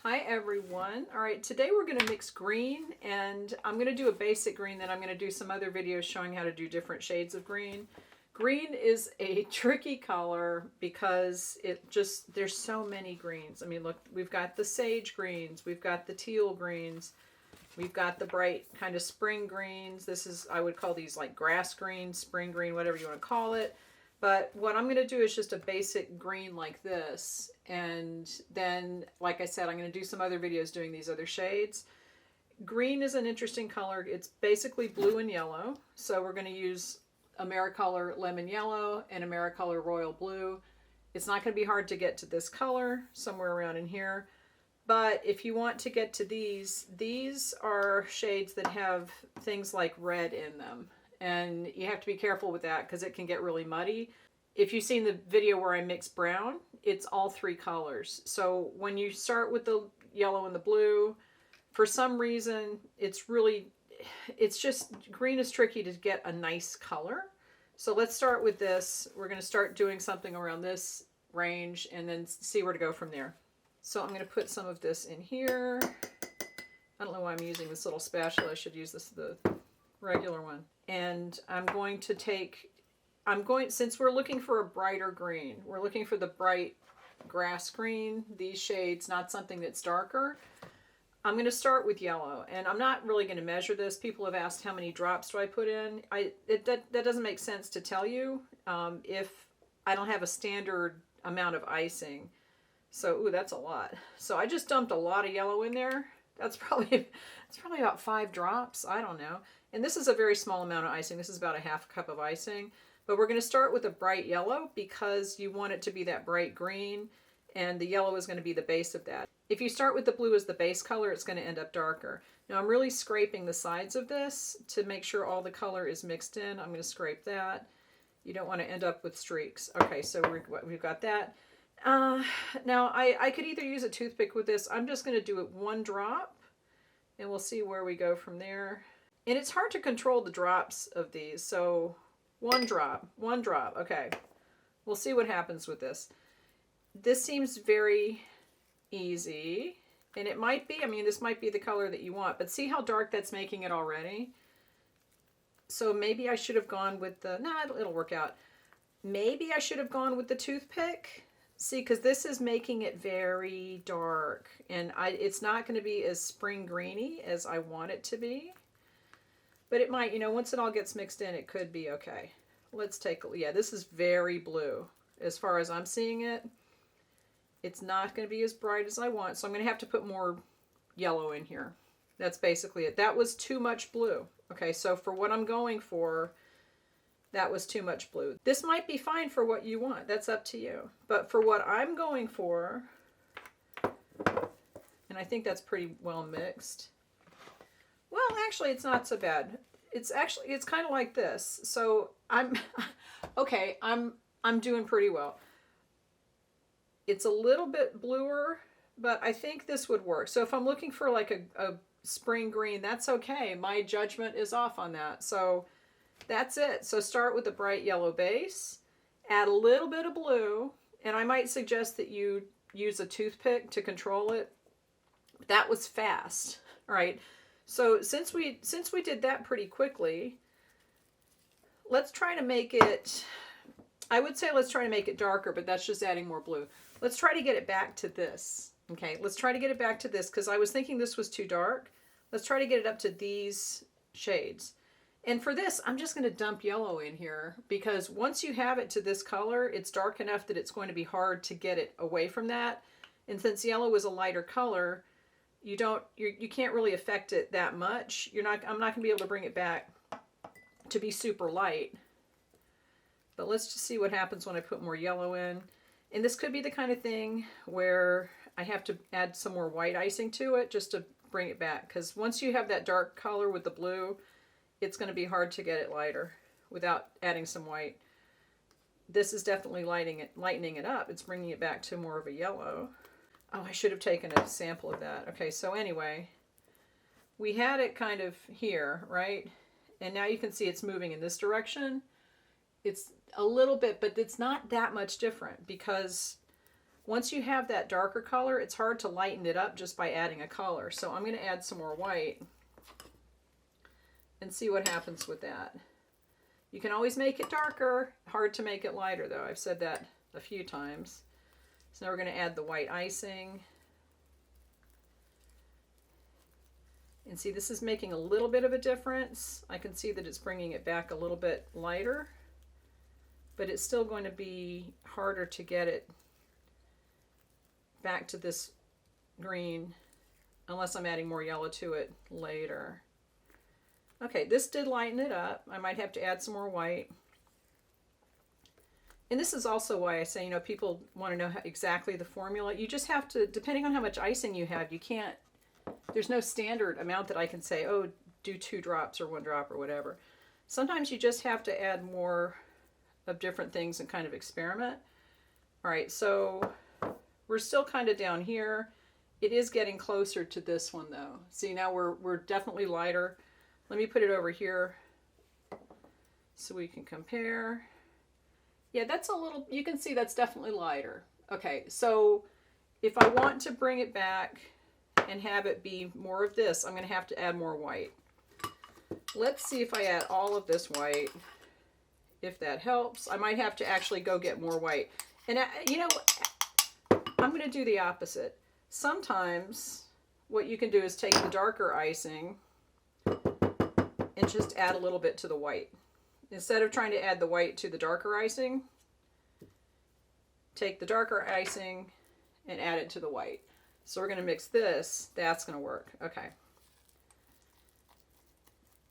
Hi everyone. All right, today we're going to mix green, and I'm going to do a basic green, then I'm going to do some other videos showing how to do different shades of green. Green is a tricky color because there's so many greens. I mean, look, we've got the sage greens, we've got the teal greens, we've got the bright kind of spring greens. I would call these like grass green, spring green, whatever you want to call it. But what I'm going to do is just a basic green like this. And then, like I said, I'm going to do some other videos doing these other shades. Green is an interesting color. It's basically blue and yellow. So we're going to use Americolor Lemon Yellow and Americolor Royal Blue. It's not going to be hard to get to this color, somewhere around in here. But if you want to get to these are shades that have things like red in them. And you have to be careful with that because it can get really muddy. If you've seen the video where I mix brown, it's all three colors. So when you start with the yellow and the blue, for some reason, green is tricky to get a nice color. So let's start with this. We're going to start doing something around this range and then see where to go from there. So I'm going to put some of this in here. I don't know why I'm using this little spatula. I should use the regular one. And since we're looking for a brighter green, we're looking for the bright grass green, these shades, not something that's darker. I'm going to start with yellow, and I'm not really going to measure this. People have asked how many drops do I put in. That doesn't make sense to tell you if I don't have a standard amount of icing. So, ooh, that's a lot. So I just dumped a lot of yellow in there. That's probably about 5 drops. I don't know. And this is a very small amount of icing. This is about a half cup of icing. But we're going to start with a bright yellow because you want it to be that bright green, and the yellow is going to be the base of that. If you start with the blue as the base color, it's going to end up darker. Now I'm really scraping the sides of this to make sure all the color is mixed in. I'm going to scrape that. You don't want to end up with streaks. Okay, so we've got that. Now I could either use a toothpick with this. I'm just going to do it 1 drop, and we'll see where we go from there. And it's hard to control the drops of these, so 1 drop, okay. We'll see what happens with this. This seems very easy, and it might be, I mean, this might be the color that you want, but see how dark that's making it already? So maybe I should have gone with it'll work out. Maybe I should have gone with the toothpick. See, because this is making it very dark, and it's not going to be as spring greeny as I want it to be. But it might, once it all gets mixed in, it could be okay. Let's take a look. Yeah, this is very blue. As far as I'm seeing it, it's not going to be as bright as I want, so I'm going to have to put more yellow in here. That's basically it. That was too much blue. Okay, so for what I'm going for, that was too much blue. This might be fine for what you want. That's up to you. But for what I'm going for, and I think that's pretty well mixed. Well, actually, it's not so bad. It's kind of like this. So I'm doing pretty well. It's a little bit bluer, but I think this would work. So if I'm looking for like a spring green, that's okay. My judgment is off on that. So that's it. So start with a bright yellow base, add a little bit of blue, and I might suggest that you use a toothpick to control it. That was fast. All right. So since we did that pretty quickly, let's try to make it, I would say let's try to make it darker, but that's just adding more blue. Let's try to get it back to this. Okay, let's try to get it back to this because I was thinking this was too dark. Let's try to get it up to these shades. And for this, I'm just going to dump yellow in here because once you have it to this color, it's dark enough that it's going to be hard to get it away from that. And since yellow is a lighter color, you can't really affect it that much. I'm not going to be able to bring it back to be super light. But let's just see what happens when I put more yellow in. And this could be the kind of thing where I have to add some more white icing to it just to bring it back. Because once you have that dark color with the blue, it's going to be hard to get it lighter without adding some white. This is definitely lightening it up. It's bringing it back to more of a yellow. Oh, I should have taken a sample of that. Okay, so anyway, we had it kind of here, right? And now you can see it's moving in this direction. It's a little bit, but it's not that much different because Once you have that darker color, it's hard to lighten it up just by adding a color. So I'm going to add some more white and see what happens with that. You can always make it darker. Hard to make it lighter though. I've said that a few times. So now we're going to add the white icing. And see, this is making a little bit of a difference. I can see that it's bringing it back a little bit lighter, but it's still going to be harder to get it back to this green unless I'm adding more yellow to it later. Okay, this did lighten it up. I might have to add some more white. And this is also why I say, you know, people want to know exactly the formula. You just have to, depending on how much icing you have, you can't, there's no standard amount that I can say, oh, do 2 drops or 1 drop or whatever. Sometimes you just have to add more of different things and kind of experiment. All right, so we're still kind of down here. It is getting closer to this one though. See, now we're definitely lighter. Let me put it over here so we can compare. Yeah, that's a little, you can see that's definitely lighter. Okay, so if I want to bring it back and have it be more of this, I'm going to have to add more white. Let's see if I add all of this white, if that helps. I might have to actually go get more white. And you know, I'm going to do the opposite. Sometimes what you can do is take the darker icing and just add a little bit to the white. Instead of trying to add the white to the darker icing, take the darker icing and add it to the white. So we're going to mix this. That's going to work. Okay.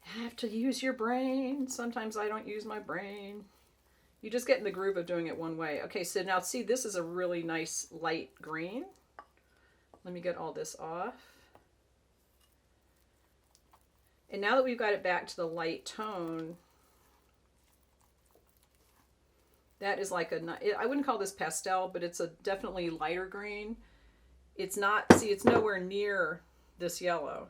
Have to use your brain. Sometimes I don't use my brain. You just get in the groove of doing it one way. Okay, so now see, this is a really nice light green. Let me get all this off. And now that we've got it back to the light tone, that is like a, I wouldn't call this pastel, but it's a definitely lighter green. It's not, see, it's nowhere near this yellow,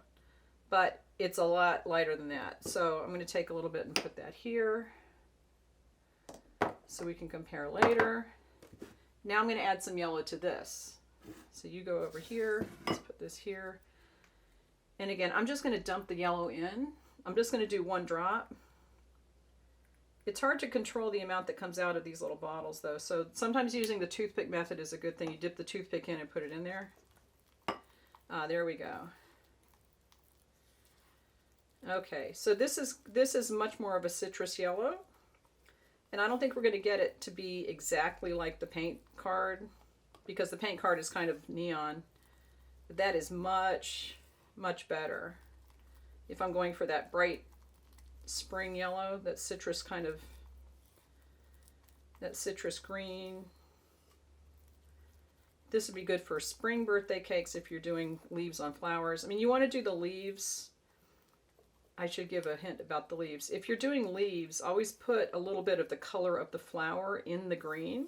but it's a lot lighter than that. So I'm going to take a little bit and put that here so we can compare later. Now I'm going to add some yellow to this. So you go over here, let's put this here. And again, I'm just going to dump the yellow in. I'm just going to do 1 drop. It's hard to control the amount that comes out of these little bottles though. So sometimes using the toothpick method is a good thing. You dip the toothpick in and put it in there. There we go. Okay, so this is much more of a citrus yellow. And I don't think we're going to get it to be exactly like the paint card because the paint card is kind of neon. But that is much, much better. If I'm going for that bright spring yellow, that citrus kind of, that citrus green. This would be good for spring birthday cakes if you're doing leaves on flowers. I mean, you want to do the leaves. I should give a hint about the leaves. If you're doing leaves, always put a little bit of the color of the flower in the green.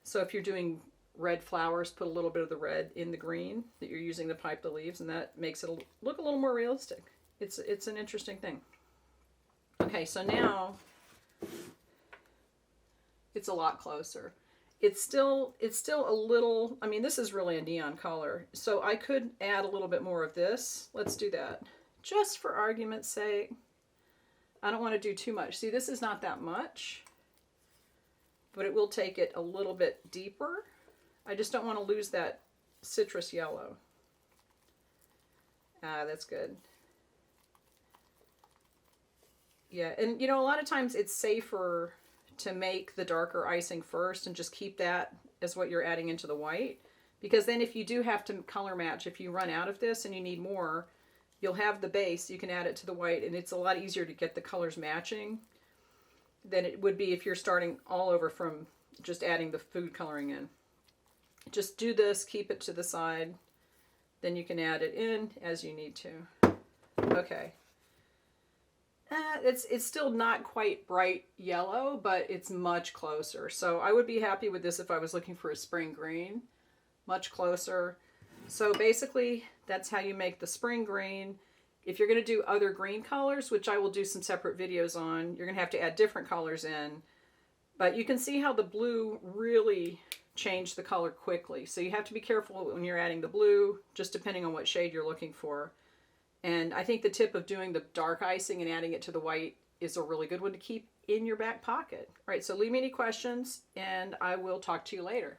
So if you're doing red flowers, put a little bit of the red in the green that you're using to pipe the leaves, and that makes it look a little more realistic. It's an interesting thing. Okay, so now it's a lot closer. It's still a little, I mean, this is really a neon color, so I could add a little bit more of this. Let's do that. Just for argument's sake. I don't want to do too much. See, this is not that much, but it will take it a little bit deeper. I just don't want to lose that citrus yellow. That's good. Yeah, and you know, a lot of times it's safer to make the darker icing first and just keep that as what you're adding into the white. Because then if you do have to color match, if you run out of this and you need more, you'll have the base, you can add it to the white, and it's a lot easier to get the colors matching than it would be if you're starting all over from just adding the food coloring in. Just do this, keep it to the side, then you can add it in as you need to. Okay. It's still not quite bright yellow, but it's much closer. So I would be happy with this if I was looking for a spring green. Much closer. So basically, that's how you make the spring green. If you're going to do other green colors, which I will do some separate videos on, you're going to have to add different colors in. But you can see how the blue really change the color quickly. So you have to be careful when you're adding the blue, just depending on what shade you're looking for. And I think the tip of doing the dark icing and adding it to the white is a really good one to keep in your back pocket. All right, so leave me any questions and I will talk to you later.